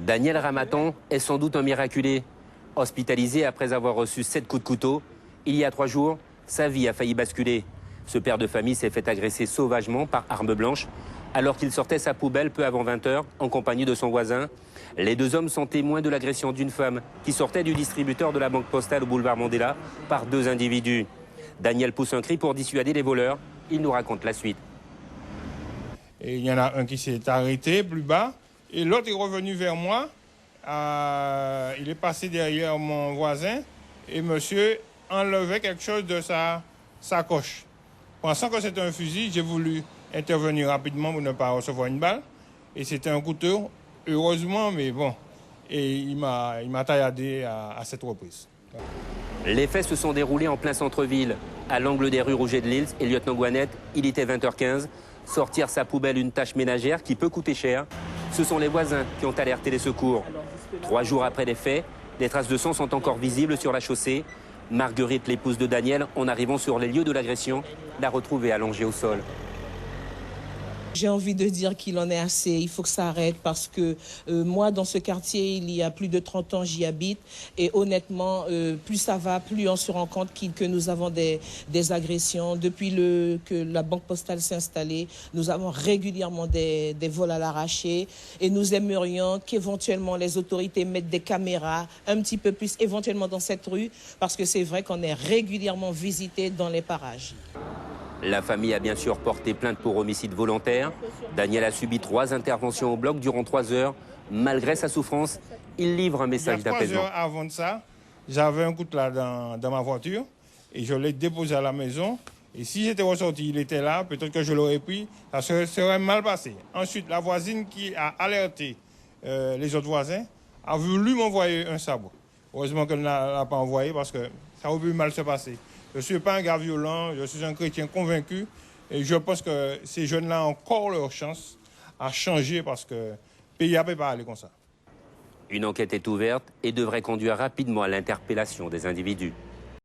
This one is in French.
Daniel Ramatan est sans doute un miraculé. Hospitalisé après avoir reçu 7 coups de couteau, il y a 3 jours, sa vie a failli basculer. Ce père de famille s'est fait agresser sauvagement par arme blanche alors qu'il sortait sa poubelle peu avant 20 h en compagnie de son voisin. Les 2 hommes sont témoins de l'agression d'une femme qui sortait du distributeur de la banque postale au boulevard Mandela par 2 individus. Daniel pousse un cri pour dissuader les voleurs. Il nous raconte la suite. Et il y en a un qui s'est arrêté plus bas et l'autre est revenu vers moi. Il est passé derrière mon voisin et monsieur enlevait quelque chose de sa sacoche. Pensant que c'était un fusil, j'ai voulu intervenir rapidement pour ne pas recevoir une balle. Et c'était un couteau, heureusement, mais bon. Et il m'a tailladé à cette reprise. Les faits se sont déroulés en plein centre-ville, à l'angle des rues Rouget de Lille et Lieutenant-Gouanette. Il était 20 h 15. Sortir sa poubelle, une tâche ménagère qui peut coûter cher. Ce sont les voisins qui ont alerté les secours. 3 jours après les faits, des traces de sang sont encore visibles sur la chaussée. Marguerite, l'épouse de Daniel, en arrivant sur les lieux de l'agression, l'a retrouvé allongé au sol. J'ai envie de dire qu'il en est assez, il faut que ça arrête parce que moi, dans ce quartier, il y a plus de 30 ans, j'y habite. Et honnêtement, plus ça va, plus on se rend compte que nous avons des agressions. Depuis que la banque postale s'est installée, nous avons régulièrement des vols à l'arraché. Et nous aimerions qu'éventuellement les autorités mettent des caméras un petit peu plus, éventuellement dans cette rue, parce que c'est vrai qu'on est régulièrement visité dans les parages. La famille a bien sûr porté plainte pour homicide volontaire. Daniel a subi 3 interventions au bloc durant 3 heures. Malgré sa souffrance, il livre un message d'apaisement. 3 heures avant de ça, j'avais un coutelas dans ma voiture et je l'ai déposé à la maison. Et si j'étais ressorti, il était là, peut-être que je l'aurais pris, ça serait mal passé. Ensuite, la voisine qui a alerté les autres voisins a voulu m'envoyer un sabre. Heureusement qu'elle ne l'a pas envoyé parce que ça aurait pu mal se passer. Je ne suis pas un gars violent, je suis un chrétien convaincu et je pense que ces jeunes-là ont encore leur chance à changer parce que le pays ne peut pas aller comme ça. Une enquête est ouverte et devrait conduire rapidement à l'interpellation des individus.